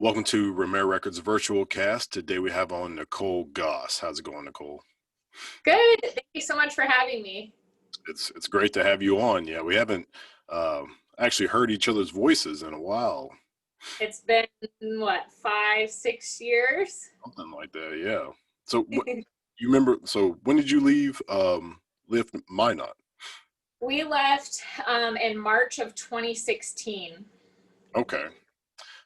Welcome to Romera Records virtual cast. Today we have on Nicole Goss. How's it going, Nicole? Good. Thank you so much for having me. It's great to have you on. Yeah, we haven't actually heard each other's voices in a while. It's been, what, 5, 6 years? Something like that. Yeah. So you remember? So when did you leave? Live Minot. We left in March of 2016. Okay.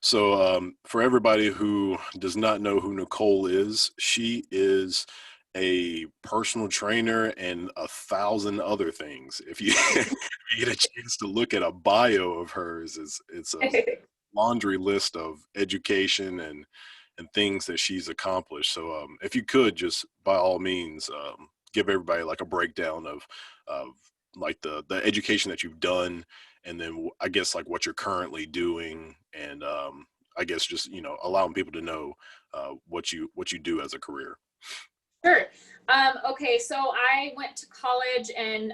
So for everybody who does not know who Nicole is, she is a personal trainer and 1,000 other things. If you, if you get a chance to look at a bio of hers, it's a laundry list of education and things that she's accomplished. So if you could just by all means give everybody like a breakdown of like the education that you've done, and then I guess like what you're currently doing, and I guess just allowing people to know what you do as a career. Sure. Okay, so I went to college and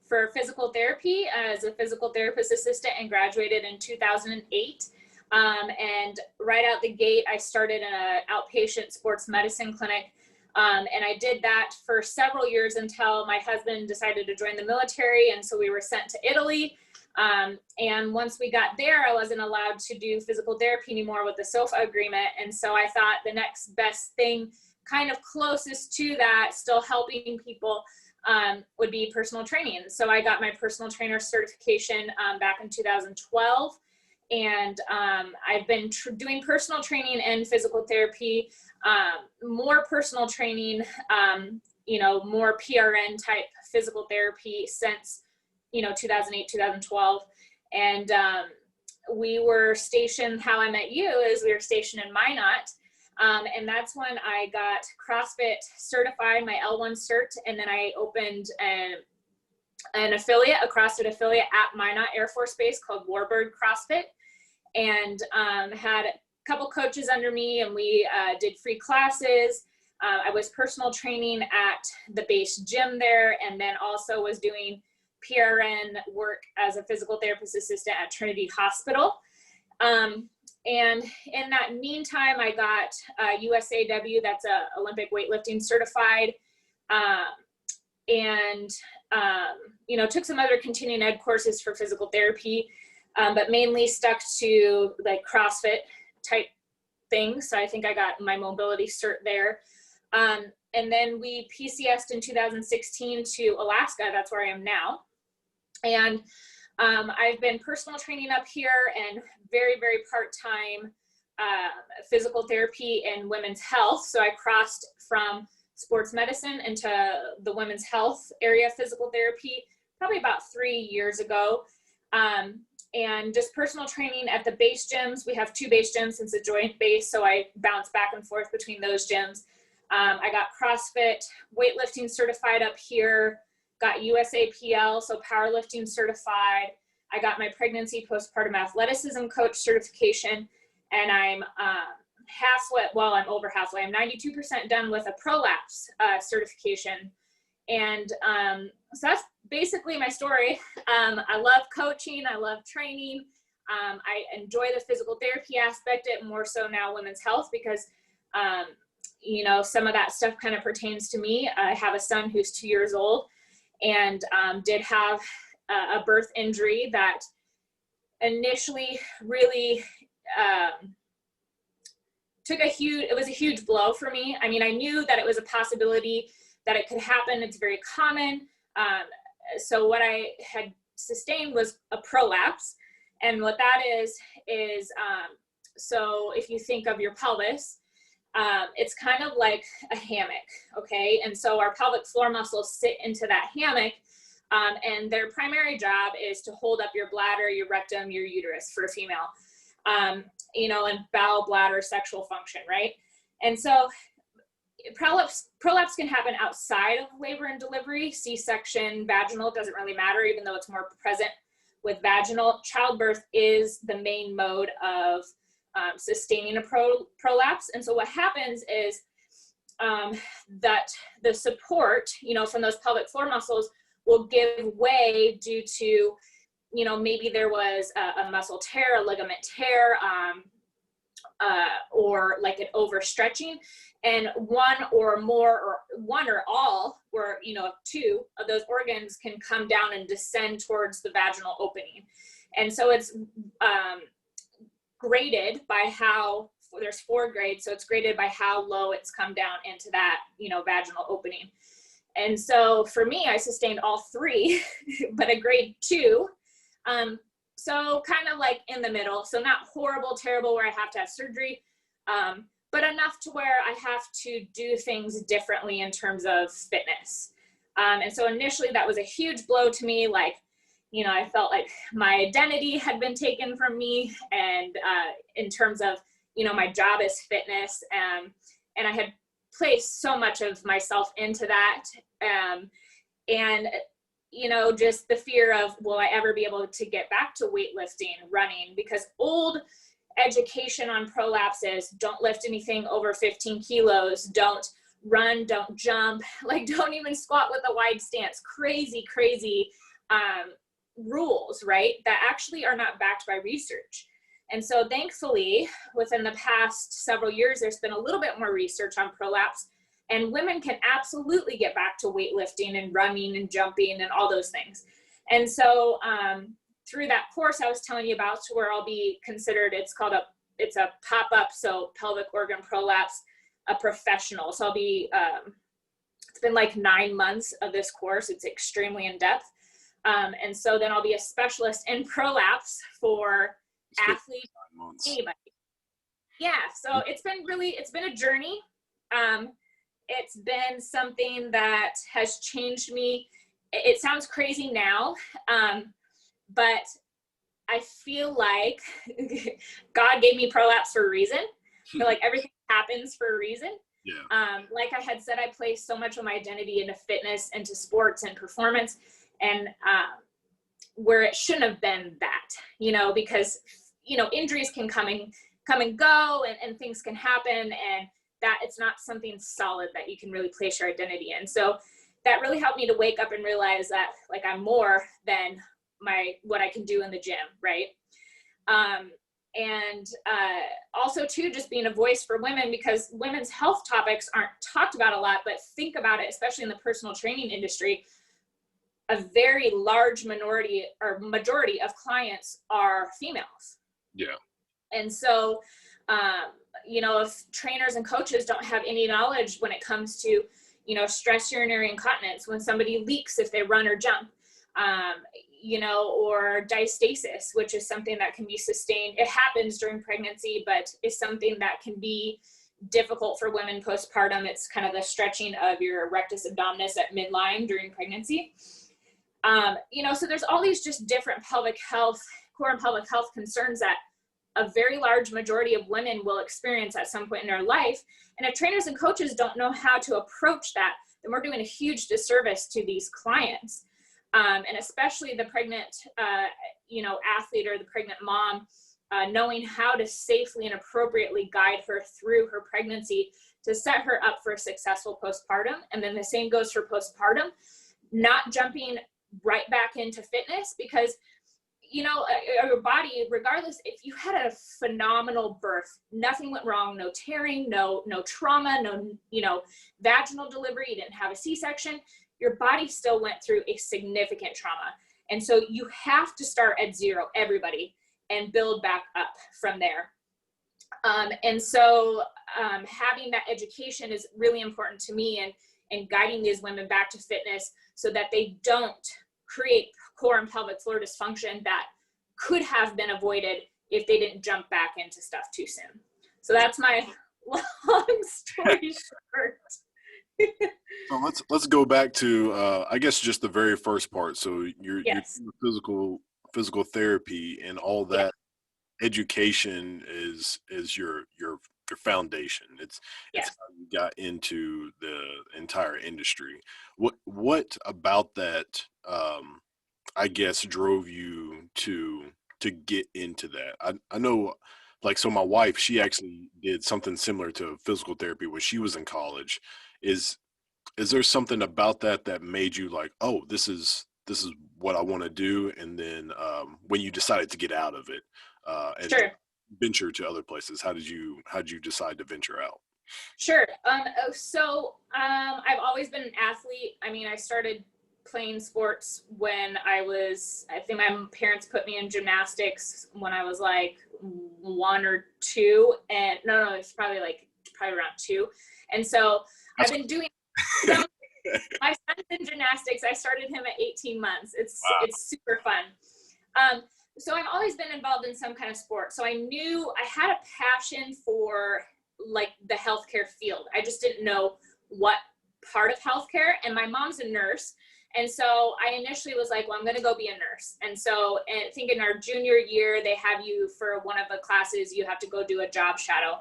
for physical therapy as a physical therapist assistant and graduated in 2008. And right out the gate, I started in an outpatient sports medicine clinic. And I did that for several years until my husband decided to join the military. And so we were sent to Italy. And once we got there, I wasn't allowed to do physical therapy anymore with the SOFA agreement. And so I thought the next best thing, kind of closest to that, still helping people, would be personal training. So I got my personal trainer certification back in 2012. And I've been doing personal training and physical therapy, more personal training, more PRN type physical therapy since 2008, 2012. And we were stationed, how I met you is we were stationed in Minot. And that's when I got CrossFit certified, my L1 cert. And then I opened an affiliate, a CrossFit affiliate at Minot Air Force Base called Warbird CrossFit. And had a couple coaches under me, and we did free classes. I was personal training at the base gym there, and then also was doing PRN work as a physical therapist assistant at Trinity Hospital. And in that meantime, I got USAW, that's a Olympic weightlifting certified, and took some other continuing ed courses for physical therapy, but mainly stuck to like CrossFit type things. So I think I got my mobility cert there. And then we PCS'd in 2016 to Alaska. That's where I am now. And I've been personal training up here and very, very part-time physical therapy and women's health. So I crossed from sports medicine into the women's health area of physical therapy probably about 3 years ago. And just personal training at the base gyms. We have 2 base gyms since it's a joint base, so I bounce back and forth between those gyms. I got CrossFit weightlifting certified up here, got USAPL, so powerlifting certified. I got my pregnancy postpartum athleticism coach certification, and I'm I'm over halfway. I'm 92% done with a prolapse certification. And so that's basically my story. I love coaching. I love training. I enjoy the physical therapy aspect, it more so now women's health, because, some of that stuff kind of pertains to me. I have a son who's 2 years old and did have a birth injury that initially really it was a huge blow for me. I mean, I knew that it was a possibility that it could happen. It's very common. So what I had sustained was a prolapse. And what that is so if you think of your pelvis, it's kind of like a hammock, okay? And so our pelvic floor muscles sit into that hammock, and their primary job is to hold up your bladder, your rectum, your uterus for a female, and bowel, bladder, sexual function, right? And so prolapse can happen outside of labor and delivery. C-section, vaginal, doesn't really matter, even though it's more present with vaginal. Childbirth is the main mode of sustaining a prolapse. And so what happens is that the support, from those pelvic floor muscles will give way due to, maybe there was a muscle tear, a ligament tear, or like an overstretching, and one or more, or one or all, or two of those organs can come down and descend towards the vaginal opening. And so it's graded by how, there's 4 grades, so it's graded by how low it's come down into that vaginal opening. And so for me, I sustained all 3 but a grade 2, so kind of like in the middle, so not horrible, terrible where I have to have surgery, but enough to where I have to do things differently in terms of fitness. And so initially that was a huge blow to me. Like, I felt like my identity had been taken from me, and in terms of, my job is fitness, and I had placed so much of myself into that. And just the fear of, will I ever be able to get back to weightlifting, running? Because old education on prolapse is don't lift anything over 15 kilos, don't run, don't jump, like don't even squat with a wide stance. Crazy rules, right? That actually are not backed by research. And so thankfully, within the past several years, there's been a little bit more research on prolapse, and women can absolutely get back to weightlifting and running and jumping and all those things. And so through that course I was telling you about, where I'll be considered, it's a pop-up, so pelvic organ prolapse, a professional. So I'll be, it's been like 9 months of this course. It's extremely in-depth. And so then I'll be a specialist in prolapse for athletes, anybody. Yeah, so it's been a journey. It's been something that has changed me. It sounds crazy now, but I feel like God gave me prolapse for a reason. I feel like everything happens for a reason. Yeah. Like I had said, I placed so much of my identity into fitness, into sports and performance, and where it shouldn't have been that, because, injuries can come and go, and things can happen, and that it's not something solid that you can really place your identity in. So that really helped me to wake up and realize that, like, I'm more than what I can do in the gym, right? And also too, just being a voice for women, because women's health topics aren't talked about a lot, but think about it, especially in the personal training industry, a very large minority or majority of clients are females. Yeah. And so, if trainers and coaches don't have any knowledge when it comes to, stress urinary incontinence, when somebody leaks if they run or jump, or diastasis, which is something that can be sustained. It happens during pregnancy, but is something that can be difficult for women postpartum. It's kind of the stretching of your rectus abdominis at midline during pregnancy. So there's all these just different core and pelvic health concerns that a very large majority of women will experience at some point in their life. And if trainers and coaches don't know how to approach that, then we're doing a huge disservice to these clients. And especially the pregnant, athlete or the pregnant mom, knowing how to safely and appropriately guide her through her pregnancy to set her up for a successful postpartum. And then the same goes for postpartum, not jumping right back into fitness, because your body, regardless, if you had a phenomenal birth, nothing went wrong, no tearing, no trauma, no vaginal delivery, you didn't have a C-section, your body still went through a significant trauma. And so you have to start at zero, everybody, and build back up from there. And so having that education is really important to me, and guiding these women back to fitness so that they don't create core and pelvic floor dysfunction that could have been avoided if they didn't jump back into stuff too soon. So that's my long story short. So let's go back to I guess just the very first part. So you're physical therapy and all that. Education is your foundation. It's how you got into the entire industry. What about that I guess drove you to get into that? I know, like, so my wife, she actually did something similar to physical therapy when she was in college. Is there something about that made you like, oh, this is what I want to do? And then when you decided to get out of it, Sure. venture to other places? How did you decide to venture out? Sure. I've always been an athlete. I mean, I started playing sports when I think my parents put me in gymnastics when I was like 1 or 2. And no, it's probably around 2. And so I've That's been doing some, my son's in gymnastics. I started him at 18 months. wow. It's super fun. So I've always been involved in some kind of sport. So I knew I had a passion for like the healthcare field. I just didn't know what part of healthcare. And my mom's a nurse. And so I initially was like, well, I'm going to go be a nurse. And so I think in our junior year, they have you for one of the classes, you have to go do a job shadow.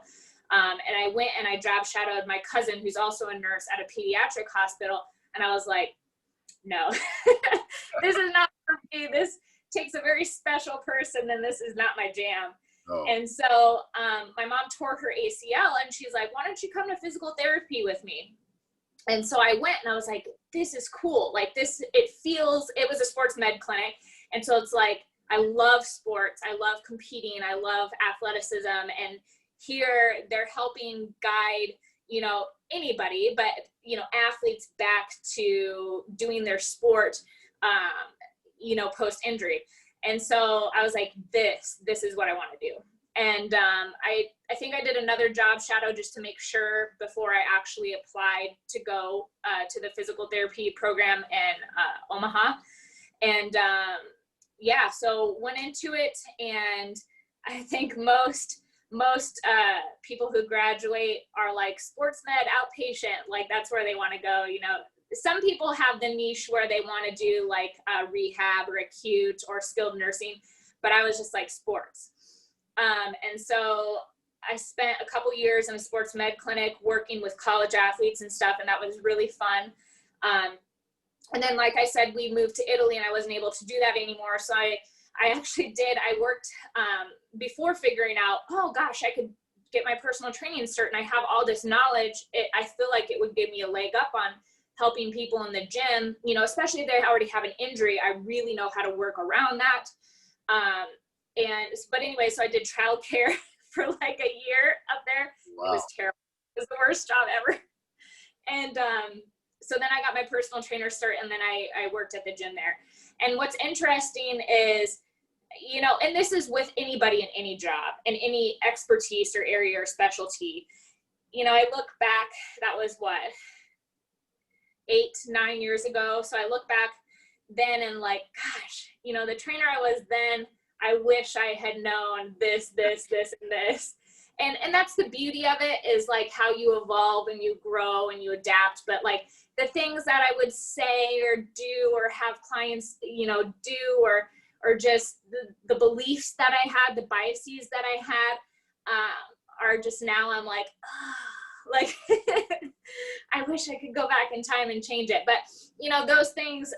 And I went and I job shadowed my cousin, who's also a nurse at a pediatric hospital. And I was like, no, this is not for me. This takes a very special person, and this is not my jam. Oh, And so my mom tore her ACL, and she's like, why don't you come to physical therapy with me? And so I went, and I was like, this is cool. Like this, it was a sports med clinic. And so it's like, I love sports. I love competing. I love athleticism. And here they're helping guide, anybody, but, athletes back to doing their sport, post injury. And so I was like, this is what I want to do. And I think I did another job shadow just to make sure before I actually applied to go to the physical therapy program in Omaha. And so went into it. And I think most people who graduate are like sports med outpatient, like that's where they want to go. Some people have the niche where they want to do like rehab or acute or skilled nursing, but I was just like sports. And so I spent a couple years in a sports med clinic working with college athletes and stuff, and that was really fun. And then, like I said, we moved to Italy, and I wasn't able to do that anymore. So I worked before figuring out, oh gosh, I could get my personal training cert, and I have all this knowledge. I feel like it would give me a leg up on helping people in the gym, especially if they already have an injury. I really know how to work around that. But anyway, so I did childcare for like a year up there. wow. It was terrible. It was the worst job ever. And so then I got my personal trainer cert, and then I worked at the gym there. And what's interesting is, and this is with anybody in any job and any expertise or area or specialty, I look back, that was what, 8-9 years ago. So I look back then and like, gosh, the trainer I was then, I wish I had known this, and this. And that's the beauty of it, is like how you evolve and you grow and you adapt. But like the things that I would say or do or have clients, do, or just the beliefs that I had, the biases that I had, are just now I'm like, like I wish I could go back in time and change it. But those things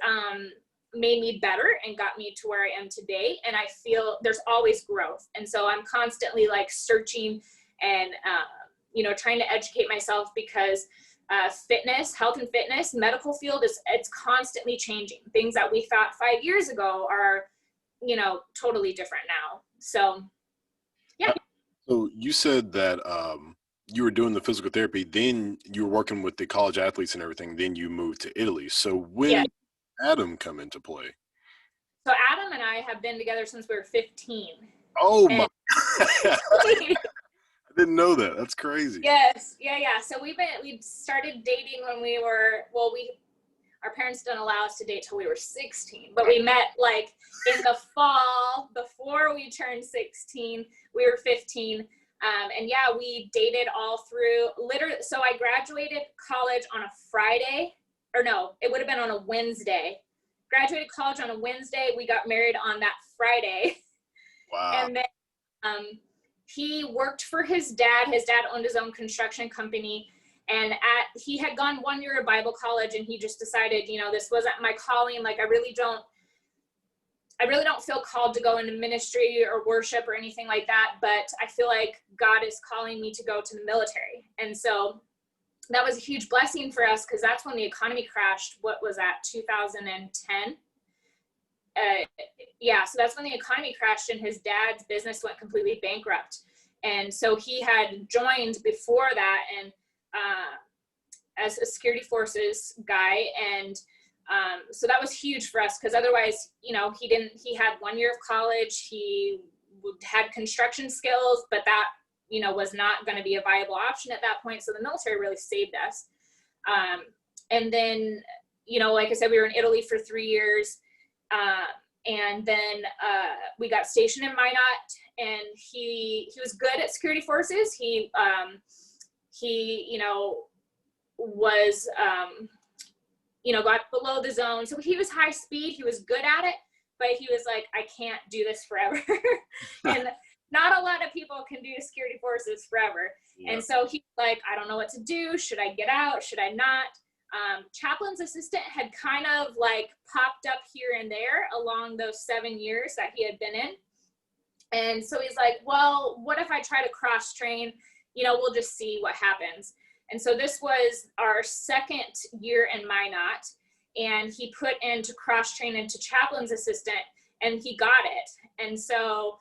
made me better and got me to where I am today. And I feel there's always growth. And so I'm constantly like searching and, trying to educate myself, because health and fitness, medical field it's constantly changing. Things that we thought 5 years ago are, totally different now. So, yeah. So you said that you were doing the physical therapy, then you were working with the college athletes and everything, then you moved to Italy. So when Yeah. did Adam come into play? So Adam and I have been together since we were 15. Oh And my! I didn't know that. That's crazy. Yes. Yeah. So we started dating when our parents didn't allow us to date till we were 16, but we met like in the fall before we turned 16. We were 15. And yeah, we dated all through literally. So I graduated college on a Friday, or no, it would have been on a Wednesday. Graduated college on a Wednesday. We got married on that Friday. Wow. And then he worked for his dad. His dad owned his own construction company. And he had gone 1 year of Bible college, and he just decided, this wasn't my calling. Like, I really don't feel called to go into ministry or worship or anything like that. But I feel like God is calling me to go to the military. And so that was a huge blessing for us, because that's when the economy crashed. What was that, 2010? yeah, so that's when the economy crashed and his dad's business went completely bankrupt. And so he had joined before that, and as a security forces guy. And so that was huge for us, because otherwise, he had 1 year of college, he had construction skills, but that, was not going to be a viable option at that point. So the military really saved us. And then, like I said, we were in Italy for 3 years. And then we got stationed in Minot, and he was good at security forces. He was, got below the zone. So he was high speed. He was good at it, but he was like, I can't do this forever. And not a lot of people can do security forces forever. Yeah. And so he's like, I don't know what to do. Should I get out? Should I not? Chaplain's assistant had kind of like popped up here and there along those 7 years that he had been in. And so he's like, well, what if I try to cross train? We'll just see what happens. And so this was our second year in Minot, and he put in to cross train into chaplain's assistant, and he got it. And so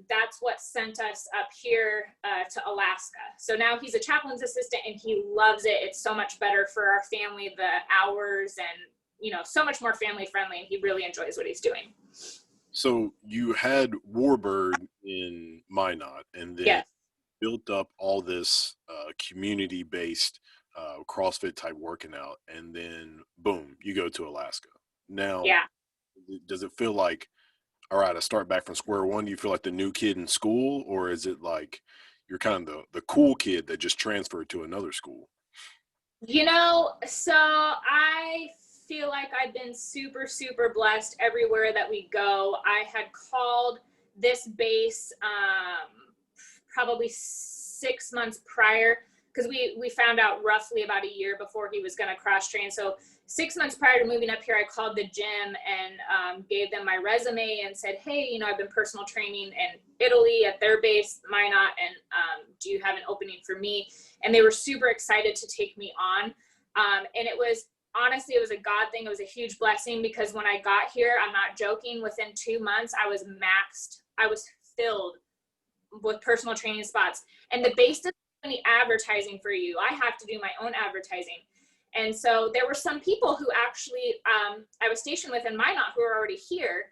that's what sent us up here to Alaska. So now he's a chaplain's assistant, and he loves it. It's so much better for our family, the hours, and so much more family friendly, and he really enjoys what he's doing. So you had Warbird in Minot, and then yes. built up all this community-based CrossFit type working out, and then boom, you go to Alaska. Now, yeah. Does it feel like, all right, I start back from square one? Do you feel like the new kid in school, or is it like you're kind of the cool kid that just transferred to another school? So I feel like I've been super, super blessed everywhere that we go. I had called this base probably 6 months prior, because we found out roughly about a year before he was going to cross train. So 6 months prior to moving up here, I called the gym and gave them my resume and said, hey, I've been personal training in Italy at their base, Minot, and do you have an opening for me? And they were super excited to take me on. And it was, honestly, it was a God thing. It was a huge blessing, because when I got here, I'm not joking, within 2 months, I was maxed. I was filled with personal training spots. And the base doesn't do any advertising for you. I have to do my own advertising. And so there were some people who actually I was stationed with in Minot who were already here,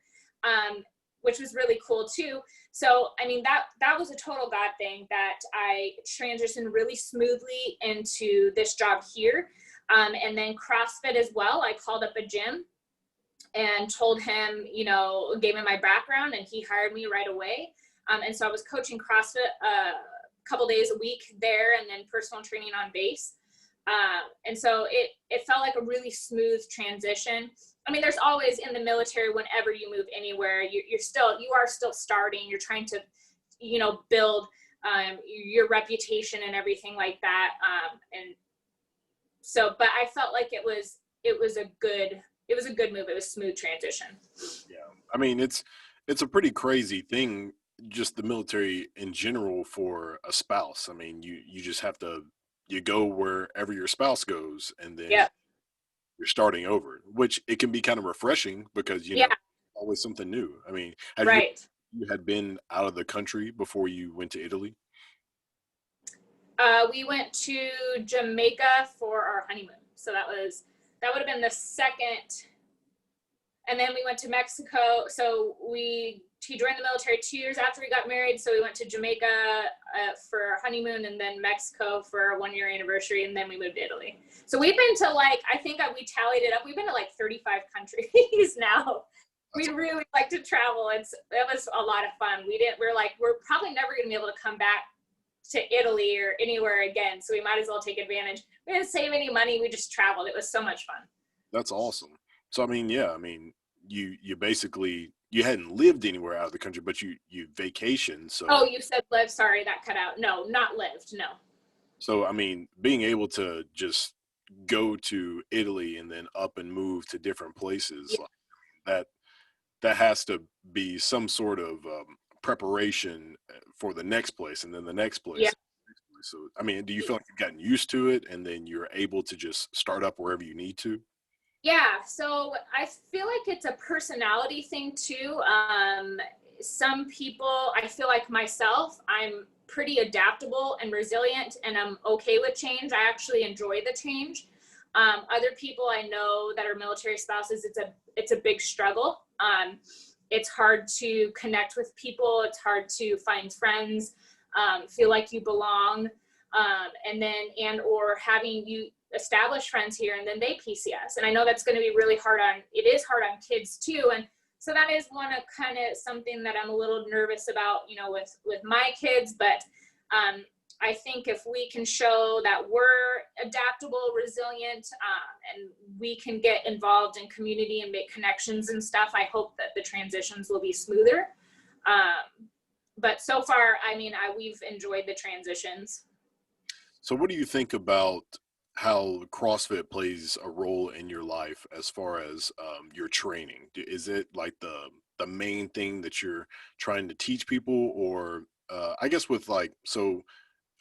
which was really cool too. So, that was a total God thing, that I transitioned really smoothly into this job here. And then CrossFit as well. I called up a gym and told him, gave him my background, and he hired me right away. And so I was coaching CrossFit a couple days a week there, and then personal training on base. And so it felt like a really smooth transition. There's always, in the military, whenever you move anywhere, you are still starting. You're trying to, build your reputation and everything like that. And so, but I felt like it was a good move. It was a smooth transition. Yeah. It's a pretty crazy thing, just the military in general, for a spouse. You just have to, you go wherever your spouse goes, and then you're starting over, which it can be kind of refreshing, because, always something new. You had been out of the country before you went to Italy? We went to Jamaica for our honeymoon. So that would have been the second. And then we went to Mexico. So he joined the military 2 years after we got married. So we went to Jamaica for our honeymoon, and then Mexico for our 1 year anniversary. And then we moved to Italy. So we've been to we tallied it up. We've been to 35 countries now. We really like to travel. That was a lot of fun. We're probably never going to be able to come back to Italy or anywhere again. So we might as well take advantage. We didn't save any money. We just traveled. It was so much fun. That's awesome. So, you basically, you hadn't lived anywhere out of the country, but you vacationed. So. Oh, you said lived. Sorry, that cut out. No, not lived. No. So, being able to just go to Italy and then up and move to different places, that has to be some sort of preparation for the next place, and then the next place. Yeah. So, do you feel like you've gotten used to it, and then you're able to just start up wherever you need to? Yeah, so I feel like it's a personality thing too. Some people, I feel like myself, I'm pretty adaptable and resilient, and I'm okay with change. I actually enjoy the change. Other people I know that are military spouses, it's a big struggle. It's hard to connect with people. It's hard to find friends, feel like you belong, and or having you establish friends here and then they PCS. And I know that's going to be really hard it is hard on kids too. And so that is one of kind of something that I'm a little nervous about, with my kids. But I think if we can show that we're adaptable, resilient, and we can get involved in community and make connections and stuff, I hope that the transitions will be smoother. But so far, I mean, we've enjoyed the transitions. So what do you think about how CrossFit plays a role in your life as far as your training? Is it like the main thing that you're trying to teach people, or I guess with like, so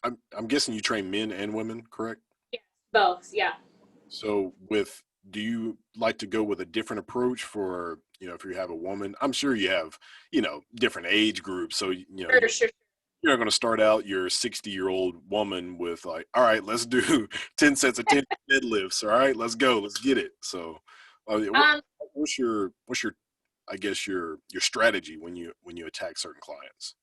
I'm guessing you train men and women, correct? Yeah, both, yeah. So with, do you like to go with a different approach for, if you have a woman? I'm sure you have, different age groups. So, Sure, sure. you're not going to start out your 60-year-old woman with like, all right, let's do 10 sets of 10 deadlifts. All right, let's go, let's get it. So, Um, what's your, I guess your strategy when you attack certain clients?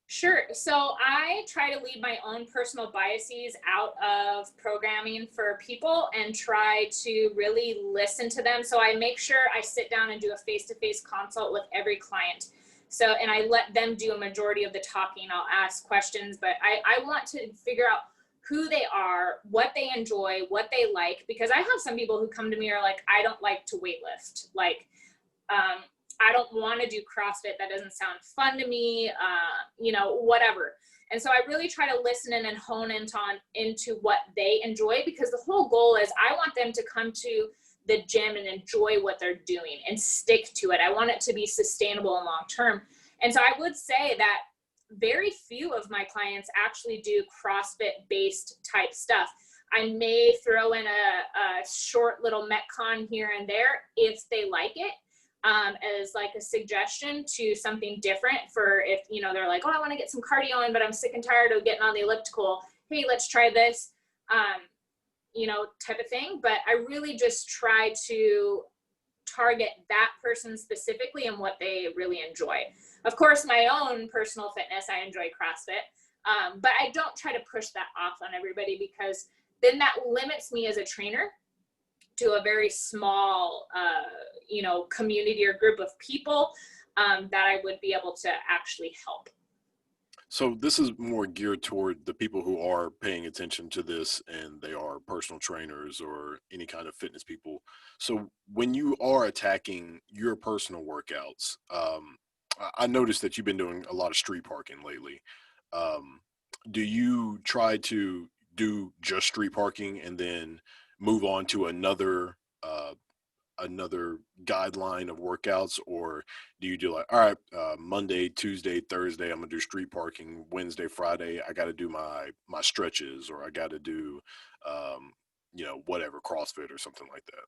Sure. So I try to leave my own personal biases out of programming for people and try to really listen to them. So I make sure I sit down and do a face-to-face consult with every client. So, and I let them do a majority of the talking. I'll ask questions, but I want to figure out who they are, what they enjoy, what they like, because I have some people who come to me are like, I don't like to weightlift. Like, um, I don't want to do CrossFit. That doesn't sound fun to me, whatever. And so I really try to listen in and hone into what they enjoy, because the whole goal is I want them to come to the gym and enjoy what they're doing and stick to it. I want it to be sustainable and long term. And so I would say that very few of my clients actually do CrossFit based type stuff. I may throw in a short little Metcon here and there if they like it, as like a suggestion to something different for if, they're like, oh, I want to get some cardio in, but I'm sick and tired of getting on the elliptical. Hey, let's try this, type of thing. But I really just try to target that person specifically and what they really enjoy. Of course, my own personal fitness, I enjoy CrossFit, but I don't try to push that off on everybody, because then that limits me as a trainer to a very small, community or group of people that I would be able to actually help. So this is more geared toward the people who are paying attention to this and they are personal trainers or any kind of fitness people. So when you are attacking your personal workouts, I noticed that you've been doing a lot of street parking lately. Um, do you try to do just street parking and then move on to another guideline of workouts, or do you do like, all right, Monday, Tuesday, Thursday I'm gonna do street parking, Wednesday, Friday I got to do my stretches, or I got to do whatever, CrossFit or something like that?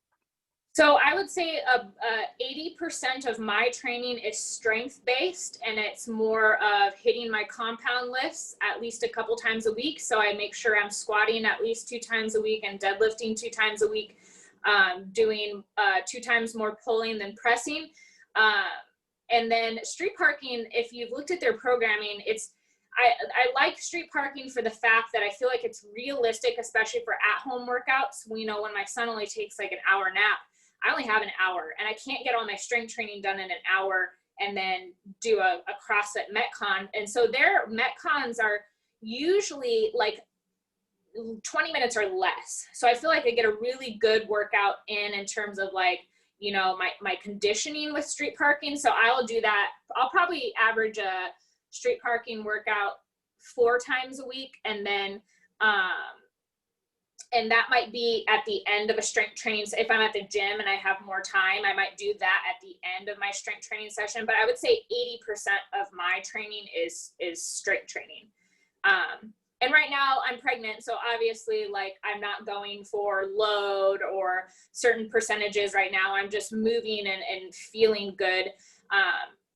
So I would say 80% of my training is strength based, and it's more of hitting my compound lifts at least a couple times a week. So I make sure I'm squatting at least 2 times a week and deadlifting 2 times a week, doing 2 times more pulling than pressing. Uh, and then street parking, if you've looked at their programming, I like street parking for the fact that I feel like it's realistic, especially for at-home workouts. We know when my son only takes like an hour nap, I only have an hour, and I can't get all my strength training done in an hour and then do a CrossFit Metcon. And so their Metcons are usually like 20 minutes or less. So I feel like I get a really good workout in terms of like, my conditioning with street parking. So I'll do that. I'll probably average a street parking workout 4 times a week. And that might be at the end of a strength training. So if I'm at the gym and I have more time, I might do that at the end of my strength training session. But I would say 80% of my training is strength training. And right now I'm pregnant, so obviously like I'm not going for load or certain percentages right now. I'm just moving and feeling good,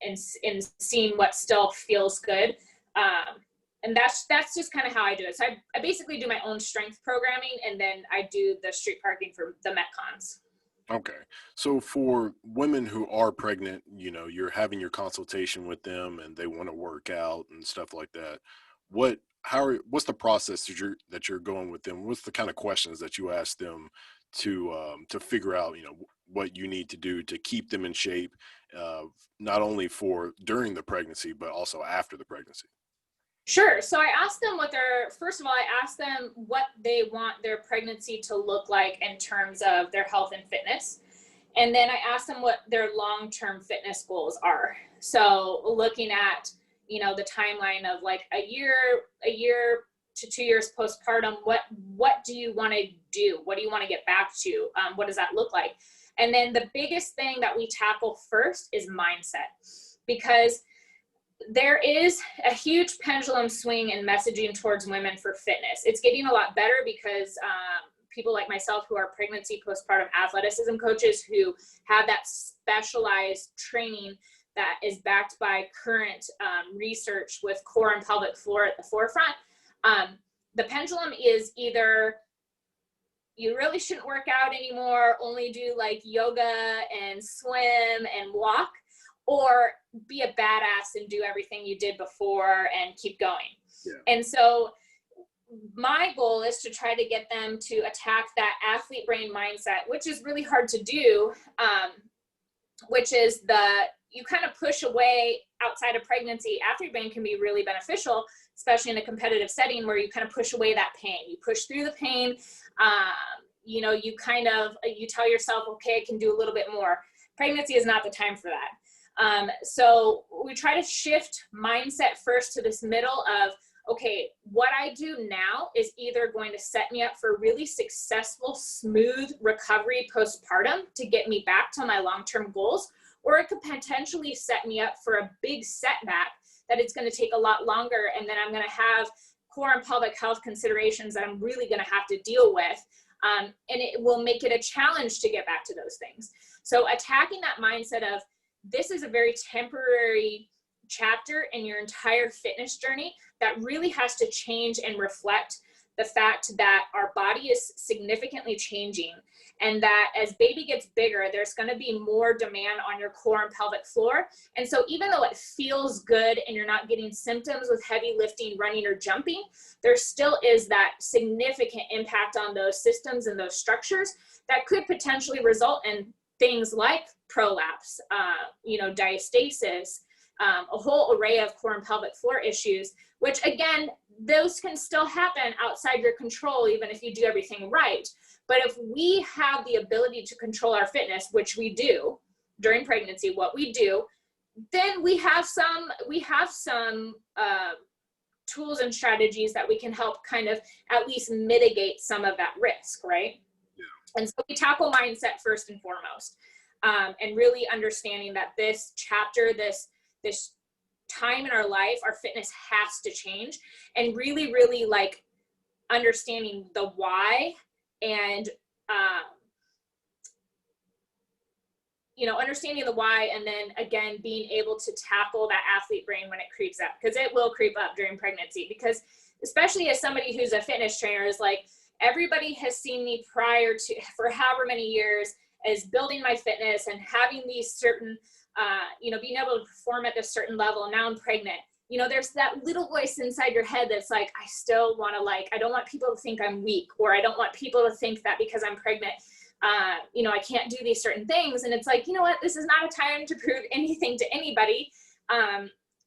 and seeing what still feels good. And that's just kind of how I do it. So I basically do my own strength programming, and then I do the street parking for the Metcons. Okay. So for women who are pregnant, you're having your consultation with them and they want to work out and stuff like that. What's the process that you're going with them? What's the kind of questions that you ask them to figure out, what you need to do to keep them in shape, uh, not only for during the pregnancy, but also after the pregnancy? Sure. So I asked them first of all, I asked them what they want their pregnancy to look like in terms of their health and fitness. And then I asked them what their long-term fitness goals are. So looking at, the timeline of like a year to 2 years postpartum, what do you want to do? What do you want to get back to? What does that look like? And then the biggest thing that we tackle first is mindset, because there is a huge pendulum swing in messaging towards women for fitness. It's getting a lot better because people like myself who are pregnancy postpartum athleticism coaches who have that specialized training that is backed by current research with core and pelvic floor at the forefront. The pendulum is either you really shouldn't work out anymore, only do like yoga and swim and walk, or be a badass and do everything you did before and keep going. Yeah. And so my goal is to try to get them to attack that athlete brain mindset, which is really hard to do, which is you kind of push away outside of pregnancy. Athlete brain can be really beneficial, especially in a competitive setting where you kind of push away that pain. You push through the pain. You tell yourself, okay, I can do a little bit more. Pregnancy is not the time for that. So we try to shift mindset first to this middle of, okay, what I do now is either going to set me up for really successful, smooth recovery postpartum to get me back to my long-term goals, or it could potentially set me up for a big setback that it's going to take a lot longer, and then I'm going to have core and pelvic health considerations that I'm really going to have to deal with, and it will make it a challenge to get back to those things. So attacking that mindset of, this is a very temporary chapter in your entire fitness journey that really has to change and reflect the fact that our body is significantly changing, and that as baby gets bigger, there's going to be more demand on your core and pelvic floor. And so even though it feels good and you're not getting symptoms with heavy lifting, running, or jumping, there still is that significant impact on those systems and those structures that could potentially result in things like prolapse, diastasis, a whole array of core and pelvic floor issues, which again, those can still happen outside your control, even if you do everything right. But if we have the ability to control our fitness, which we do during pregnancy, what we do, then we have some tools and strategies that we can help kind of at least mitigate some of that risk, right? And so we tackle mindset first and foremost, and really understanding that this chapter, this time in our life, our fitness has to change, and really, really like understanding the why, and understanding the why, and then again being able to tackle that athlete brain when it creeps up, because it will creep up during pregnancy. Because especially as somebody who's a fitness trainer, is like, everybody has seen me for however many years as building my fitness and having these certain being able to perform at this certain level, and now I'm pregnant. There's that little voice inside your head that's like, I still want to, I don't want people to think I'm weak, or I don't want people to think that because I'm pregnant, I can't do these certain things. And it's like, you know what, this is not a time to prove anything to anybody.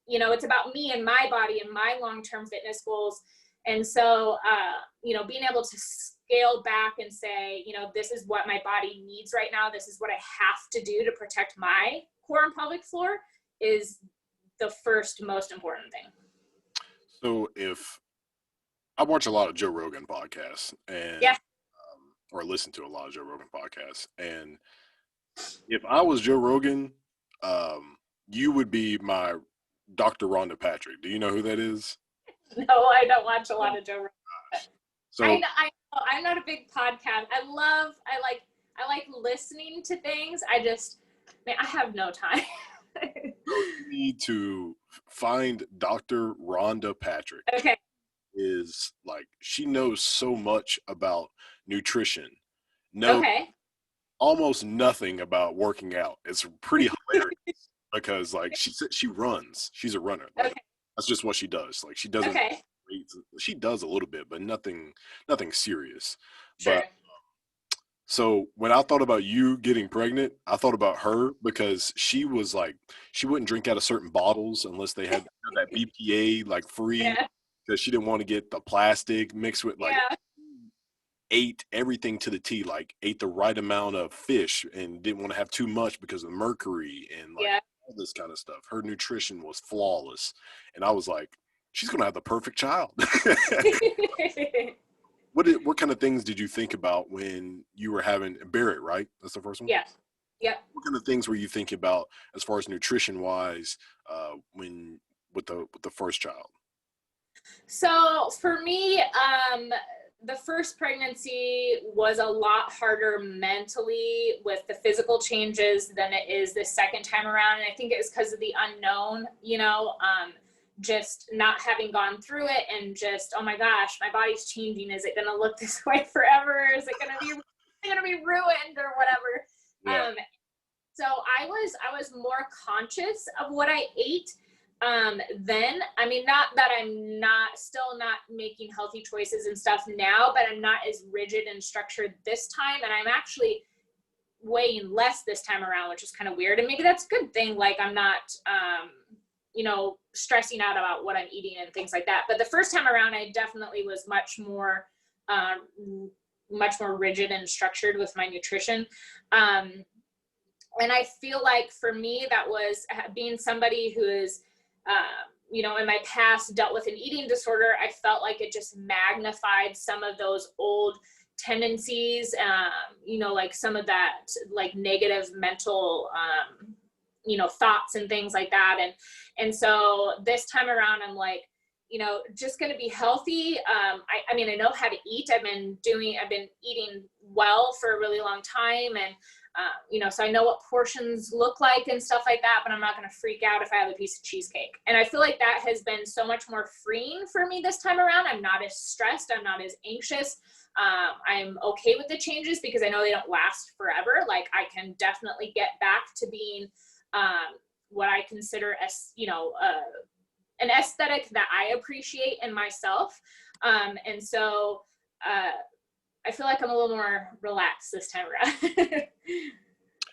It's about me and my body and my long-term fitness goals. And so, being able to scale back and say, this is what my body needs right now. This is what I have to do to protect my core and pelvic floor is the first most important thing. So if I watch a lot of Joe Rogan podcasts, and Yeah. Or listen to a lot of Joe Rogan podcasts, and if I was Joe Rogan, you would be my Dr. Rhonda Patrick. Do you know who that is? No, I don't watch a lot of Joe Rogan. So I'm not a big podcast. I like listening to things. Man, I have no time. you need to find Dr. Rhonda Patrick. Okay. Is like, she knows so much about nutrition. No, Okay. almost nothing about working out. It's pretty hilarious because like she runs. She's a runner. Like Okay. that's just what she does. Like she doesn't. Okay. She does a little bit, but nothing serious. Sure. But so when I thought about you getting pregnant, I thought about her because she was like, she wouldn't drink out of certain bottles unless they had that BPA like free, Yeah. because she didn't want to get the plastic mixed with, like, Yeah. ate everything to the T, like ate the right amount of fish and didn't want to have too much because of mercury and like Yeah. all this kind of stuff. Her nutrition was flawless. And I was like, she's gonna have the perfect child. What kind of things did you think about when you were having Barrett, right? That's the first one? Yeah. Yep. What kind of things were you thinking about as far as nutrition wise, when with the first child? So for me, the first pregnancy was a lot harder mentally with the physical changes than it is the second time around. And I think it was because of the unknown, just not having gone through it and just, oh my gosh, my body's changing. Is it going to look this way forever? Is it going to be ruined or whatever? Yeah. So I was more conscious of what I ate. Then, I mean, not that I'm still not making healthy choices and stuff now, but I'm not as rigid and structured this time. And I'm actually weighing less this time around, which is kind of weird. And maybe that's a good thing. Like I'm not, stressing out about what I'm eating and things like that. But the first time around, I definitely was much more rigid and structured with my nutrition. And I feel like for me, that was being somebody who is, in my past dealt with an eating disorder. I felt like it just magnified some of those old tendencies, like some of that like negative mental, thoughts and things like that. And so this time around, I'm like, just going to be healthy. I mean, I know how to eat. I've been eating well for a really long time. And, so I know what portions look like and stuff like that, but I'm not going to freak out if I have a piece of cheesecake. And I feel like that has been so much more freeing for me this time around. I'm not as stressed. I'm not as anxious. I'm okay with the changes because I know they don't last forever. Like I can definitely get back to being, what I consider as, an aesthetic that I appreciate in myself. And so, I feel like I'm a little more relaxed this time around.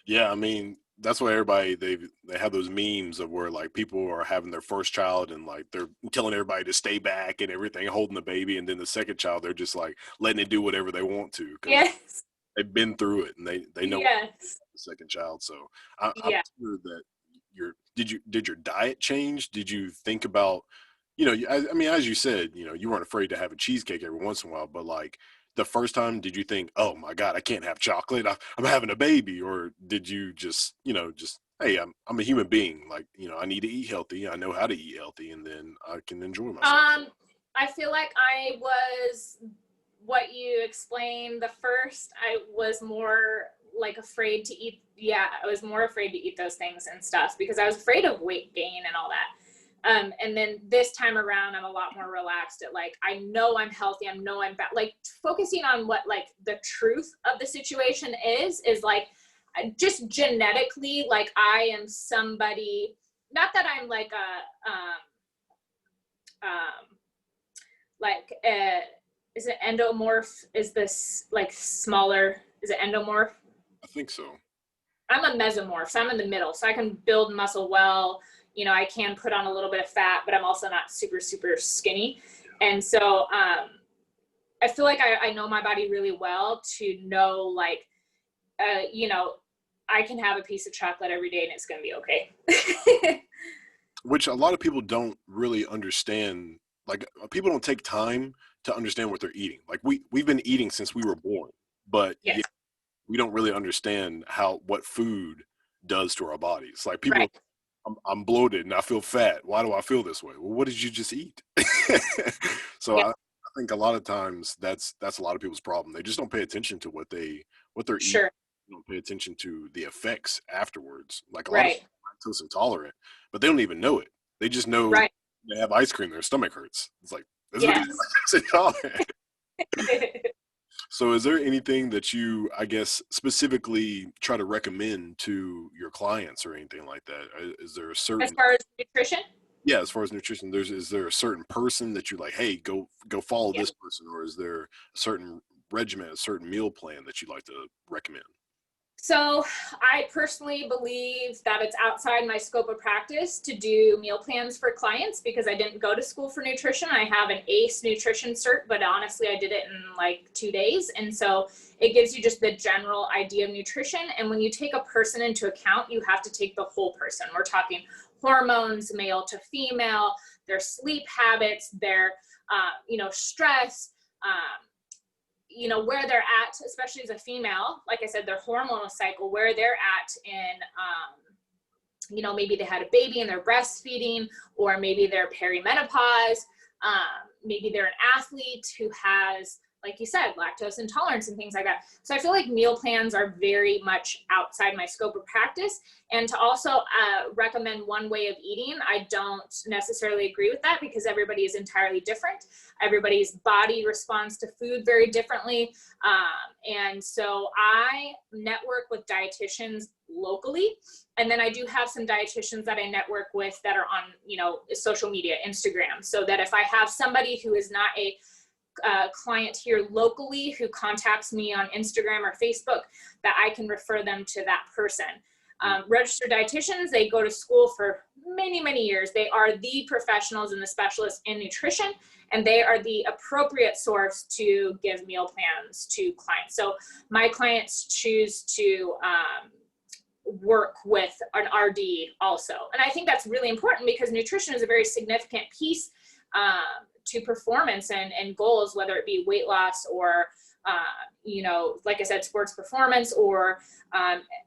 Yeah, I mean, that's why everybody they have those memes of where like people are having their first child and like they're telling everybody to stay back and everything, holding the baby, and then the second child they're just like letting it do whatever they want to because Yes. they've been through it and they know Yes. the second child. So I'm Yeah. sure that did your diet change? Did you think about, I mean, as you said, you weren't afraid to have a cheesecake every once in a while, but like the first time, did you think, oh my God, I can't have chocolate, I'm having a baby? Or did you just, hey, I'm a human being. Like, I need to eat healthy. I know how to eat healthy, and then I can enjoy myself. I feel like I was what you explained. The first, I was more like afraid to eat. Yeah, I was more afraid to eat those things and stuff because I was afraid of weight gain and all that. And then this time around, I'm a lot more relaxed at like, I know I'm healthy. I know I'm like focusing on what like the truth of the situation is like just genetically, like I am somebody, not that I'm like is it endomorph? Is this like smaller? Is it endomorph? I think so. I'm a mesomorph, so I'm in the middle. So I can build muscle well. I can put on a little bit of fat, but I'm also not super, super skinny. And so I feel like I know my body really well to know like, I can have a piece of chocolate every day and it's going to be okay. Which a lot of people don't really understand. Like people don't take time to understand what they're eating. Like we've been eating since we were born, but Yes. we don't really understand what food does to our bodies. Like people Right. I'm bloated and I feel fat. Why do I feel this way? Well, what did you just eat? So Yeah, I think a lot of times that's a lot of people's problem. They just don't pay attention to what they're eating. sure. They don't pay attention to the effects afterwards. Like a lot of Right, people are lactose intolerant, but they don't even know it. They just know right. they have ice cream, their stomach hurts. It's like that's because Yes. you're lactose intolerant. So is there anything that you, I guess, specifically try to recommend to your clients or anything like that? Is there a As certain, far as nutrition? yeah, as far as nutrition, is there a certain person that you like, hey, go follow Yeah. this person, or is there a certain regimen, a certain meal plan that you'd like to recommend? So I personally believe that it's outside my scope of practice to do meal plans for clients because I didn't go to school for nutrition. I have an ACE nutrition cert, but honestly, I did it in like 2 days. And so it gives you just the general idea of nutrition. And when you take a person into account, you have to take the whole person. We're talking hormones, male to female, their sleep habits, their, stress, um, where they're at, especially as a female, like I said, their hormonal cycle, where they're at in, maybe they had a baby and they're breastfeeding, or maybe they're perimenopause. Maybe they're an athlete who has, like you said, lactose intolerance and things like that. So I feel like meal plans are very much outside my scope of practice. And to also recommend one way of eating, I don't necessarily agree with that because everybody is entirely different. Everybody's body responds to food very differently. And so I network with dietitians locally. And then I do have some dietitians that I network with that are on, social media, Instagram, so that if I have somebody who is not a client here locally who contacts me on Instagram or Facebook, that I can refer them to that person. Registered dietitians, they go to school for many, many years. They are the professionals and the specialists in nutrition, and they are the appropriate source to give meal plans to clients. So my clients choose to work with an RD also. And I think that's really important because nutrition is a very significant piece to performance and goals, whether it be weight loss or, like I said, sports performance, or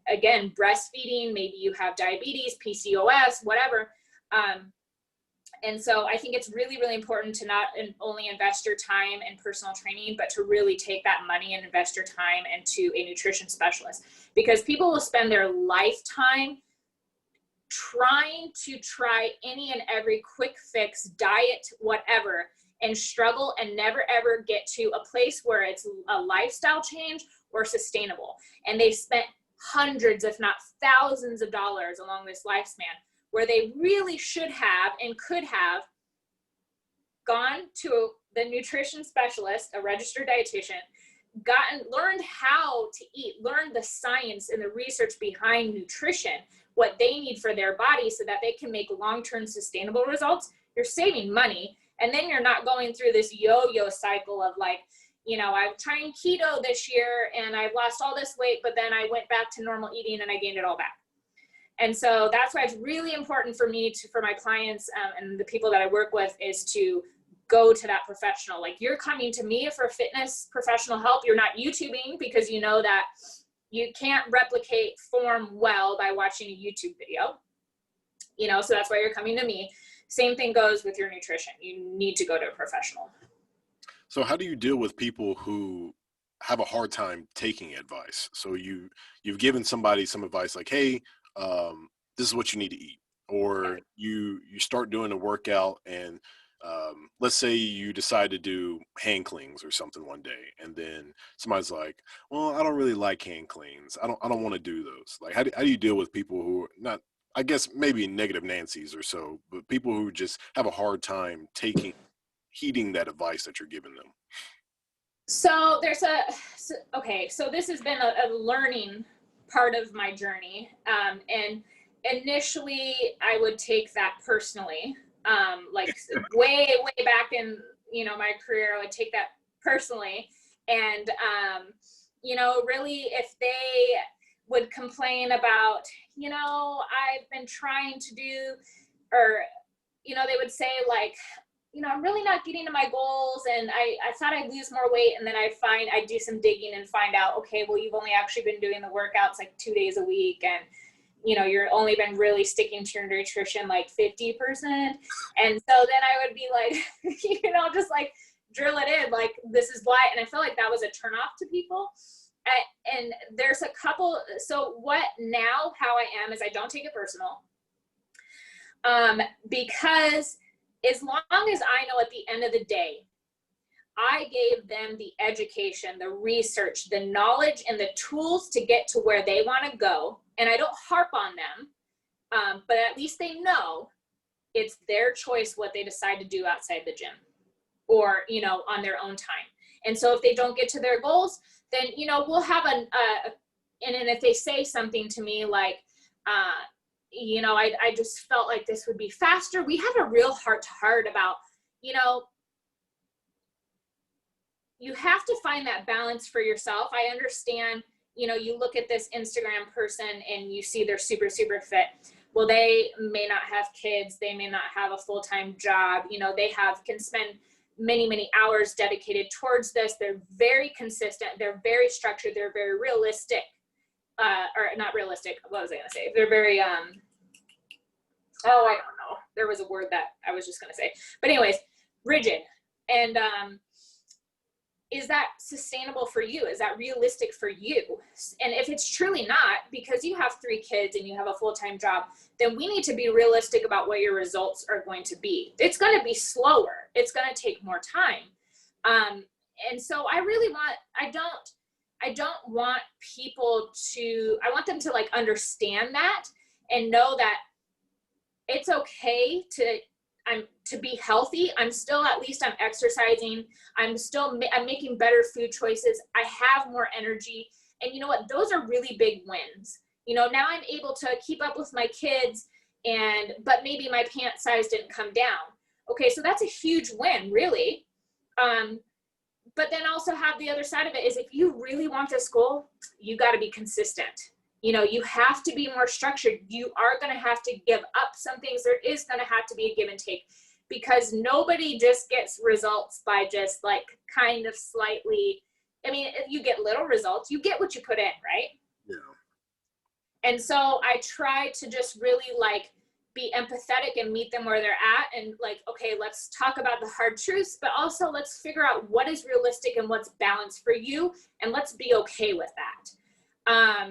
again, breastfeeding, maybe you have diabetes, PCOS, whatever. And so I think it's really, really important to not only invest your time in personal training, but to really take that money and invest your time into a nutrition specialist, because people will spend their lifetime trying to try any and every quick fix diet, whatever, and struggle and never ever get to a place where it's a lifestyle change or sustainable. And they've spent hundreds, if not thousands of dollars along this lifespan, where they really should have and could have gone to the nutrition specialist, a registered dietitian, learned how to eat, learned the science and the research behind nutrition, what they need for their body so that they can make long-term sustainable results. You're saving money. And then you're not going through this yo-yo cycle of like, I'm trying keto this year and I've lost all this weight, but then I went back to normal eating and I gained it all back. And so that's why it's really important for me for my clients and the people that I work with, is to go to that professional. Like, you're coming to me for fitness professional help. You're not YouTubing, because you know that you can't replicate form well by watching a YouTube video, so that's why you're coming to me. Same thing goes with your nutrition. You need to go to a professional. So how do you deal with people who have a hard time taking advice? So you've given somebody some advice like, hey, this is what you need to eat, or you start doing a workout and let's say you decide to do hand cleans or something one day, and then somebody's like, well, I don't really like hand cleans. I don't want to do those. Like, how do you deal with people who are not, I guess maybe negative Nancy's or so, but people who just have a hard time heeding that advice that you're giving them? So so this has been a learning part of my journey. And initially I would take that personally. Like way, way back in, my career, I would take that personally. And, really, if they would complain about, I've been trying to do, or, they would say like, I'm really not getting to my goals, and I thought I'd lose more weight. And then I do some digging and find out, okay, well, you've only actually been doing the workouts like 2 days a week. And, you're only been really sticking to your nutrition like 50%. And so then I would be like, just like drill it in, like, this is why. And I felt like that was a turnoff to people. And there's a couple. So what now, how I am is I don't take it personal. Because as long as I know at the end of the day, I gave them the education, the research, the knowledge, and the tools to get to where they want to go. And I don't harp on them, but at least they know it's their choice what they decide to do outside the gym or, on their own time. And so if they don't get to their goals, then, we'll have and then if they say something to me like, I just felt like this would be faster. We have a real heart to heart about, you have to find that balance for yourself. I understand, you look at this Instagram person and you see they're super, super fit. Well, they may not have kids. They may not have a full-time job. They can spend many, many hours dedicated towards this. They're very consistent. They're very structured. They're very realistic, or not realistic. What was I going to say? They're very, I don't know. There was a word that I was just going to say, but anyways, rigid. And, is that sustainable for you? Is that realistic for you? And if it's truly not, because you have 3 kids and you have a full-time job, then we need to be realistic about what your results are going to be. It's going to be slower. It's going to take more time. And so I really want, I don't want people to, I want them to like understand that and know that it's okay to be healthy. I'm exercising. I'm making better food choices. I have more energy. And you know what? Those are really big wins. Now I'm able to keep up with my kids but maybe my pant size didn't come down. Okay. So that's a huge win, really. But then also have the other side of it is if you really want this goal, you got to be consistent. You have to be more structured. You are going to have to give up some things. There is going to have to be a give and take because nobody just gets results by just like kind of slightly. I mean, if you get little results, you get what you put in, right? Yeah. And so I try to just really like be empathetic and meet them where they're at and like, okay, let's talk about the hard truths, but also let's figure out what is realistic and what's balanced for you. And let's be okay with that.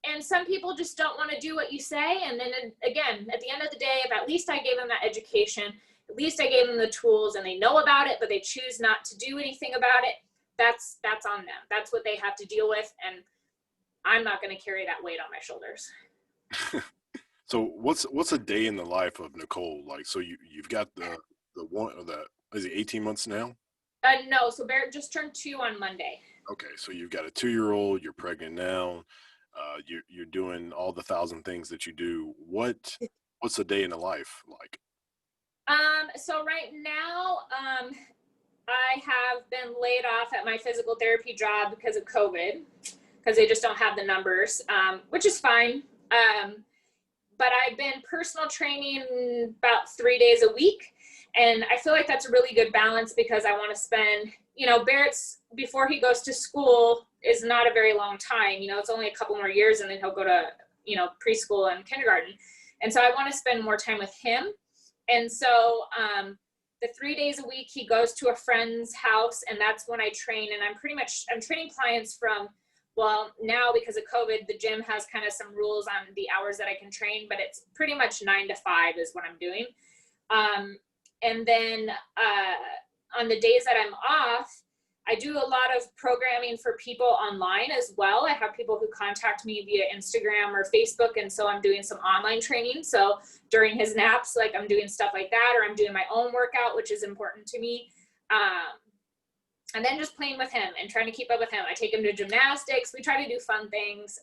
And some people just don't want to do what you say. And then again, at the end of the day, if at least I gave them that education, at least I gave them the tools and they know about it, but they choose not to do anything about it, that's on them. That's what they have to deal with. And I'm not going to carry that weight on my shoulders. So what's a day in the life of Nicole? Like, so you've got the one, is it 18 months now? No, so Barrett just turned 2 on Monday. Okay. So you've got a 2-year-old, you're pregnant now. You're doing all the 1,000 things that you do. What's a day in the life like? So right now, I have been laid off at my physical therapy job because of COVID, because they just don't have the numbers, which is fine. But I've been personal training about 3 days a week. And I feel like that's a really good balance because I want to spend, Barrett's before he goes to school is not a very long time. It's only a couple more years and then he'll go to, preschool and kindergarten. And so I want to spend more time with him. And so the 3 days a week he goes to a friend's house and that's when I train. And I'm training clients from, well, now because of COVID, the gym has kind of some rules on the hours that I can train, but it's pretty much 9 to 5 is what I'm doing. And then on the days that I'm off, I do a lot of programming for people online as well. I have people who contact me via Instagram or Facebook. And so I'm doing some online training. So during his naps, like I'm doing stuff like that, or I'm doing my own workout, which is important to me. And then just playing with him and trying to keep up with him. I take him to gymnastics. We try to do fun things.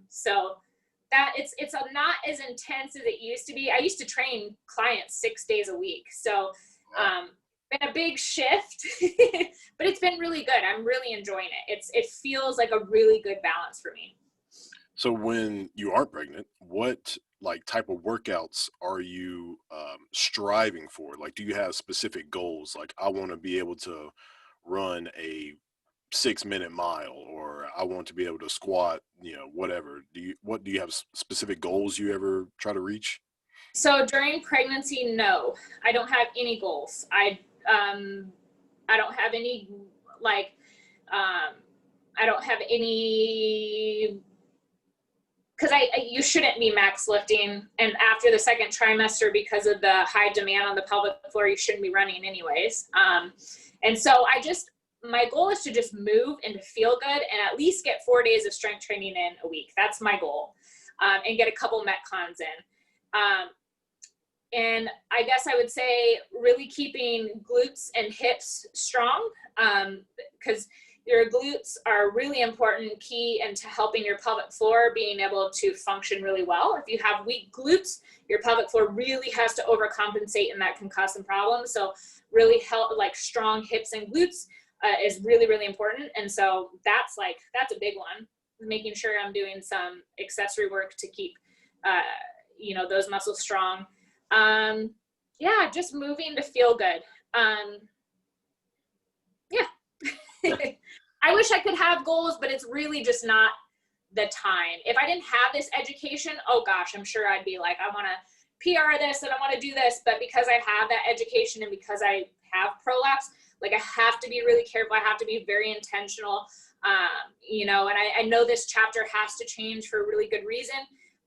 So that it's not as intense as it used to be. I used to train clients 6 days a week. So, been a big shift, but it's been really good. I'm really enjoying it. It feels like a really good balance for me. So when you aren't pregnant, what like type of workouts are you striving for? Like, do you have specific goals? Like, I want to be able to run a 6-minute mile, or I want to be able to squat, whatever. Do you have specific goals you ever try to reach? So during pregnancy, no, I don't have any goals. I don't have any like I don't have any because you shouldn't be max lifting, and after the second trimester, because of the high demand on the pelvic floor, you shouldn't be running anyways. And so my goal is to just move and to feel good and at least get 4 days of strength training in a week. That's my goal, and get a couple Metcons in. And I guess I would say really keeping glutes and hips strong, because your glutes are really important, key into helping your pelvic floor being able to function really well. If you have weak glutes, your pelvic floor really has to overcompensate, and that can cause some problems. So really like strong hips and glutes is really, really important. And so that's a big one, making sure I'm doing some accessory work to keep, those muscles strong. Yeah, just moving to feel good. Yeah. I wish I could have goals, but it's really just not the time. If I didn't have this education, oh gosh, I'm sure I'd be like, I want to PR this and I want to do this. But because I have that education and because I have prolapse, like I have to be really careful. I have to be very intentional. And I know this chapter has to change for a really good reason.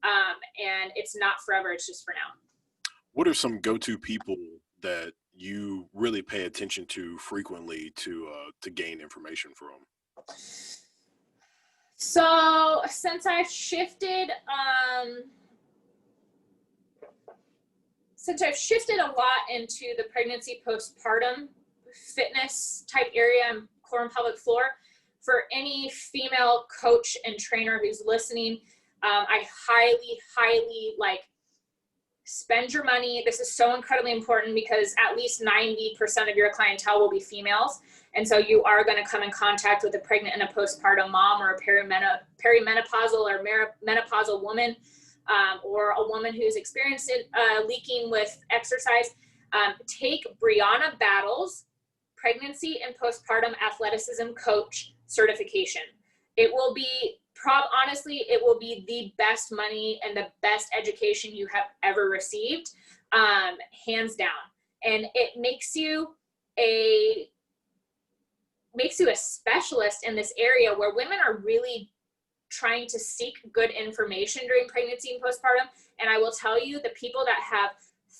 And it's not forever. It's just for now. What are some go-to people that you really pay attention to frequently to gain information from? So since I've shifted a lot into the pregnancy postpartum fitness type area and core and pelvic floor, for any female coach and trainer who's listening, I highly spend your money. This is so incredibly important because at least 90% of your clientele will be females. And so you are going to come in contact with a pregnant and a postpartum mom, or a perimenopausal or menopausal woman, or a woman who's experienced leaking with exercise. Take Brianna Battle's Pregnancy and Postpartum Athleticism Coach certification. It will be honestly, it will be the best money and the best education you have ever received, hands down. And it makes you a specialist in this area where women are really trying to seek good information during pregnancy and postpartum. And I will tell you, the people that have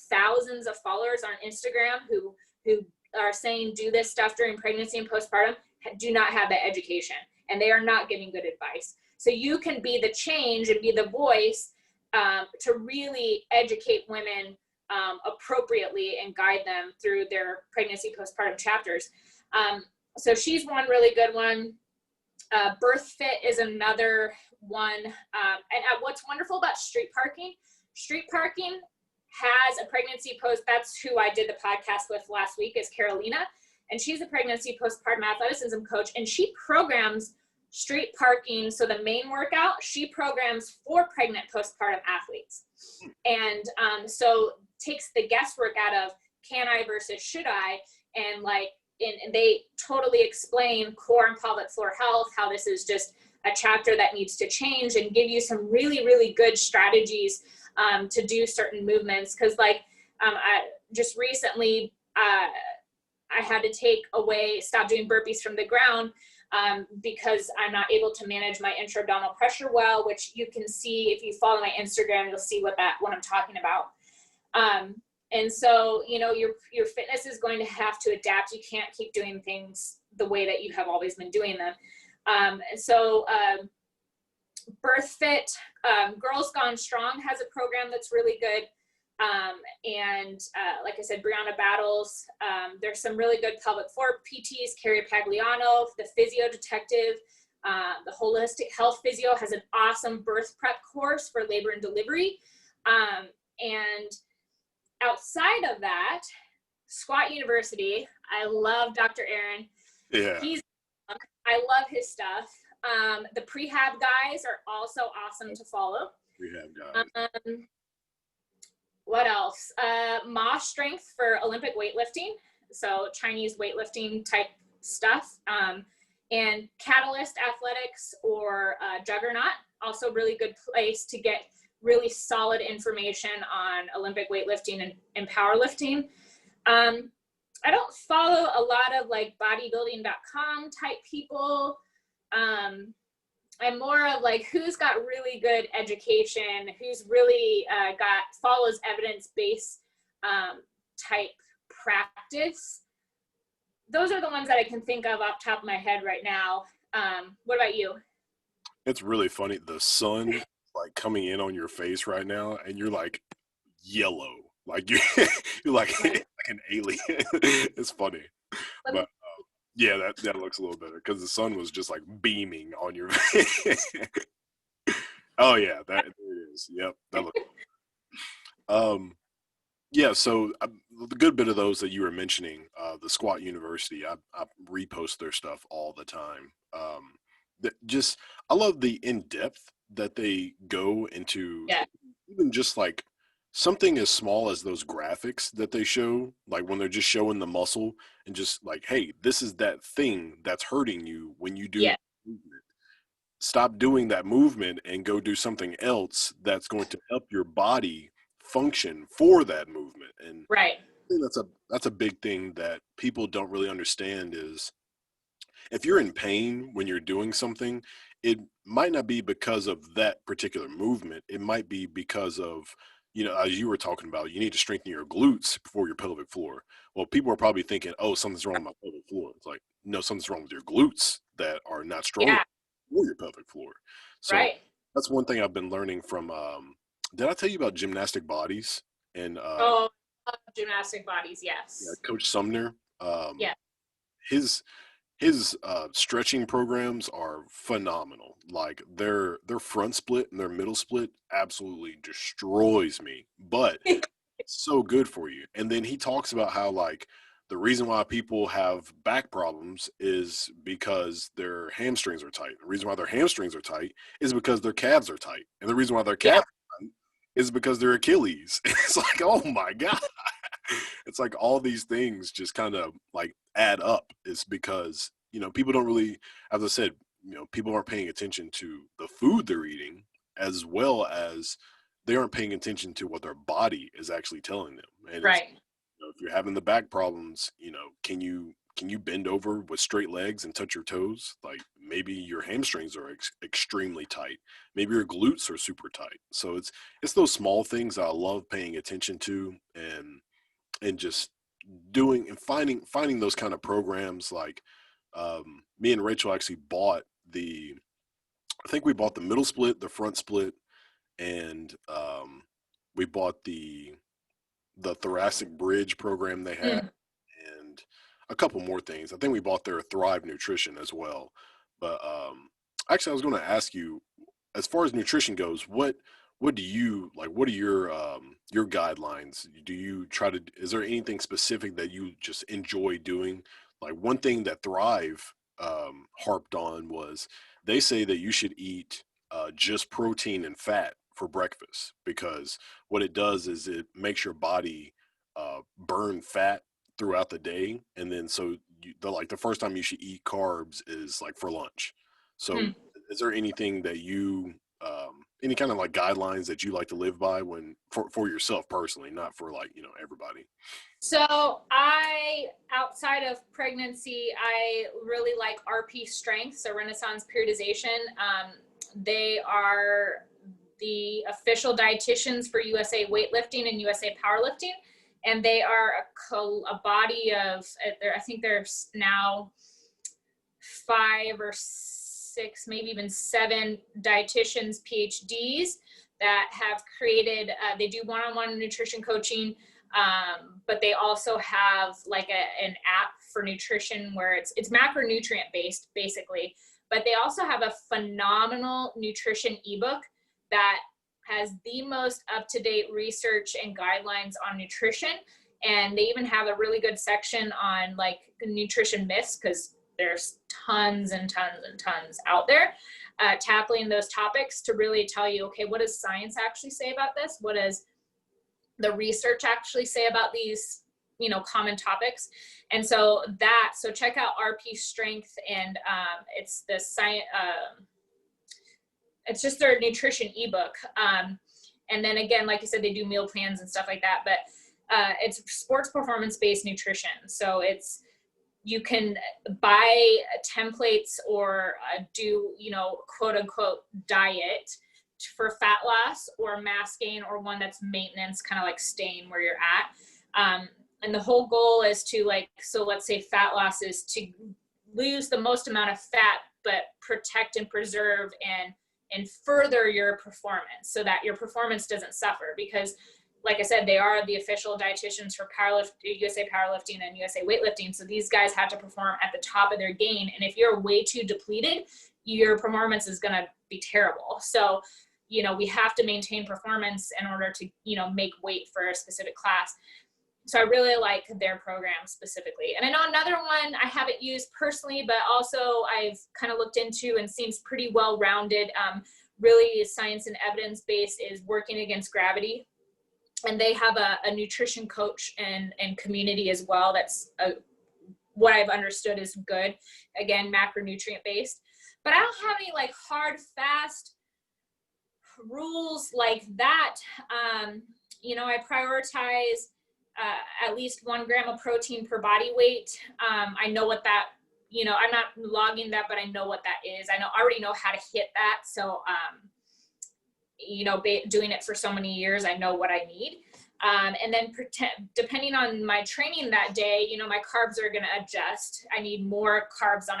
thousands of followers on Instagram who are saying do this stuff during pregnancy and postpartum do not have that education, and they are not giving good advice. So you can be the change and be the voice to really educate women appropriately and guide them through their pregnancy postpartum chapters. So she's one really good one. Birth Fit is another one. And what's wonderful about street parking has a pregnancy post. That's who I did the podcast with last week, is Carolina. And she's a pregnancy postpartum athleticism coach, and she programs street parking. So the main workout she programs for pregnant postpartum athletes. And so takes the guesswork out of can I versus should I, and and they totally explain core and pelvic floor health, how this is just a chapter that needs to change, and give you some really, really good strategies to do certain movements. Because I just recently, I had to stop doing burpees from the ground because I'm not able to manage my intra-abdominal pressure well, which you can see if you follow my Instagram, you'll see what I'm talking about. And so, your fitness is going to have to adapt. You can't keep doing things the way that you have always been doing them. Birth Fit, Girls Gone Strong has a program that's really good. Like I said, Brianna Battles, there's some really good pelvic floor PTs, Carrie Pagliano, the Physio Detective, the Holistic Health Physio has an awesome birth prep course for labor and delivery. And outside of that, Squat University, I love Dr. Aaron. Yeah. I love his stuff. The Prehab guys are also awesome to follow. Prehab guys. What else? Ma Strength for Olympic weightlifting. So Chinese weightlifting type stuff. And Catalyst Athletics or Juggernaut, also really good place to get really solid information on Olympic weightlifting and powerlifting. I don't follow a lot of like bodybuilding.com type people. I'm more of like who's got really good education, who's really follows evidence-based type practice. Those are the ones that I can think of off the top of my head right now. What about you? It's really funny. The sun like coming in on your face right now, and you're like yellow, like you're like Right. like an alien. It's funny, but yeah, that looks a little better because the sun was just like beaming on your face. Oh yeah, that there it is. Yep, that looks. Um, yeah. So the good bit of those that you were mentioning, the Squat University, I repost their stuff all the time. That just I love the in depth that they go into, Yeah. even just like something as small as those graphics that they show, like when they're just showing the muscle and just like, hey, this is that thing that's hurting you when you do Yeah. movement. Stop doing that movement and go do something else that's going to help your body function for that movement. And Right. I think that's a big thing that people don't really understand is if you're in pain when you're doing something, it might not be because of that particular movement. It might be because of, as you were talking about, you need to strengthen your glutes before your pelvic floor. Well, people are probably thinking, oh, something's wrong with my pelvic floor. It's like, no, something's wrong with your glutes that are not strong enough Yeah. for your pelvic floor. So Right. that's one thing I've been learning from, did I tell you about gymnastic bodies and Oh, gymnastic bodies. yeah, Yes. Coach Sumner? Yeah. His his stretching programs are phenomenal. Like their front split and their middle split absolutely destroys me, but it's so good for you. And then he talks about how like the reason why people have back problems is because their hamstrings are tight. The reason why their hamstrings are tight is because their calves are tight. And the reason why their Yeah. calves are tight is because their Achilles. It's like, oh my God. It's like all these things just kind of like add up. It's because, people don't really, as I said, people aren't paying attention to the food they're eating as well as they aren't paying attention to what their body is actually telling them. And it's, Right. if you're having the back problems, can you bend over with straight legs and touch your toes? Like maybe your hamstrings are extremely tight. Maybe your glutes are super tight. So it's those small things that I love paying attention to and just doing and finding those kind of programs. Like me and Rachel actually bought I think we bought the middle split, the front split, and we bought the thoracic bridge program they had, Mm. and a couple more things. I think we bought their Thrive Nutrition as well. But actually, I was going to ask you, as far as nutrition goes, what do you like? What are your guidelines? Do you try to? Is there anything specific that you just enjoy doing? Like one thing that Thrive harped on was they say that you should eat just protein and fat for breakfast because what it does is it makes your body burn fat throughout the day, and then so the first time you should eat carbs is like for lunch. So, Mm. is there anything that you any kind of like guidelines that you like to live by when for yourself personally, not for like everybody? So outside of pregnancy, I really like RP Strength, so Renaissance Periodization. They are the official dietitians for USA Weightlifting and USA Powerlifting, and they are a body of, I think there's now 5 or 6, maybe even 7 dietitians, PhDs that have created, they do one-on-one nutrition coaching, but they also have like an app for nutrition where it's macronutrient based basically, but they also have a phenomenal nutrition ebook that has the most up-to-date research and guidelines on nutrition. And they even have a really good section on like nutrition myths, because there's tons and tons and tons out there, tackling those topics to really tell you, okay, what does science actually say about this? What does the research actually say about these common topics. And so check out RP Strength, and it's the science, it's just their nutrition ebook. And then again, like I said, they do meal plans and stuff like that, but it's sports performance-based nutrition. So you can buy templates or do, quote unquote diet for fat loss or mass gain, or one that's maintenance, kind of like staying where you're at. And the whole goal is to so let's say fat loss is to lose the most amount of fat, but protect and preserve and further your performance so that your performance doesn't suffer. Because like I said, they are the official dietitians for USA Powerlifting and USA Weightlifting. So these guys have to perform at the top of their game. And if you're way too depleted, your performance is going to be terrible. So, we have to maintain performance in order to, make weight for a specific class. So I really like their program specifically. And I know another one I haven't used personally, but also I've kind of looked into and seems pretty well-rounded, really science and evidence-based, is Working Against Gravity. And they have a nutrition coach and community as well. That's what I've understood is good. Again, macronutrient based. But I don't have any hard, fast rules like that. I prioritize at least 1 gram of protein per body weight. I know what that, I'm not logging that, but I know what that is. I already know how to hit that. So, doing it for so many years, I know what I need. And then depending on my training that day, my carbs are going to adjust. I need more carbs on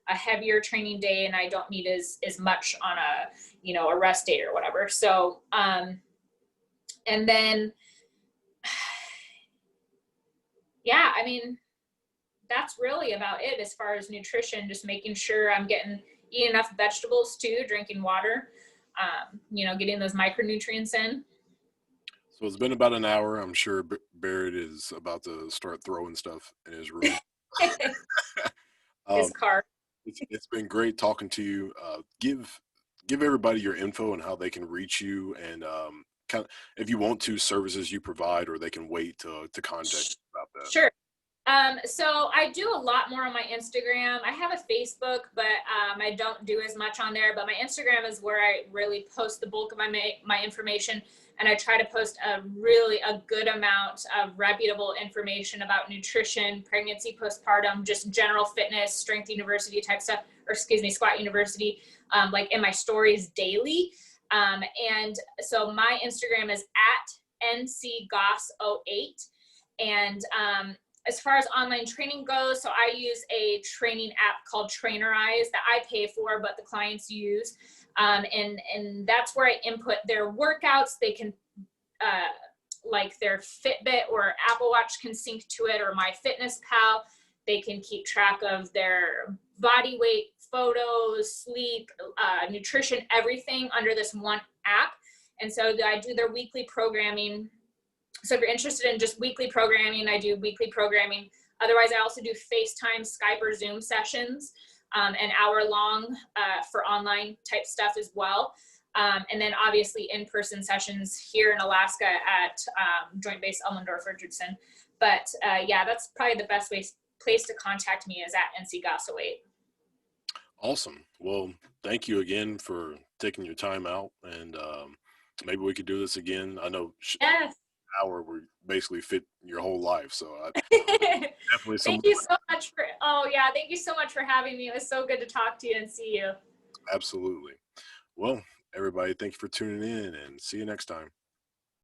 a heavier training day, and I don't need as much on a rest day or whatever. So, and then, yeah, that's really about it as far as nutrition, just making sure I'm eating enough vegetables too, drinking water, getting those micronutrients in. So it's been about an hour. I'm sure Barrett is about to start throwing stuff in his room. His car. It's been great talking to you. Give everybody your info and how they can reach you, and kind of, if you want to, services you provide, or they can wait to contact you about that. Sure. So I do a lot more on my Instagram. I have a Facebook, but I don't do as much on there. But my Instagram is where I really post the bulk of my information, and I try to post a good amount of reputable information about nutrition, pregnancy, postpartum, just general fitness, strength university type stuff, or squat university, in my stories daily. And so my Instagram is at ncgoss08, and as far as online training goes, so I use a training app called Trainerize that I pay for, but the clients use. And that's where I input their workouts. They can, their Fitbit or Apple Watch can sync to it, or MyFitnessPal. They can keep track of their body weight, photos, sleep, nutrition, everything under this one app. And so I do their weekly programming. So if you're interested in just weekly programming, I do weekly programming. Otherwise, I also do FaceTime, Skype, or Zoom sessions, an hour long for online type stuff as well. And then obviously in-person sessions here in Alaska at Joint Base Elmendorf or Judson. But yeah, that's probably the best place to contact me is at ncgoss08. Awesome. Well, thank you again for taking your time out, and maybe we could do this again. I know. Yes. Hour would basically fit your whole life, so definitely thank you so much for having me. It was so good to talk to you and see you. Absolutely. Well, everybody, thank you for tuning in, and see you next time.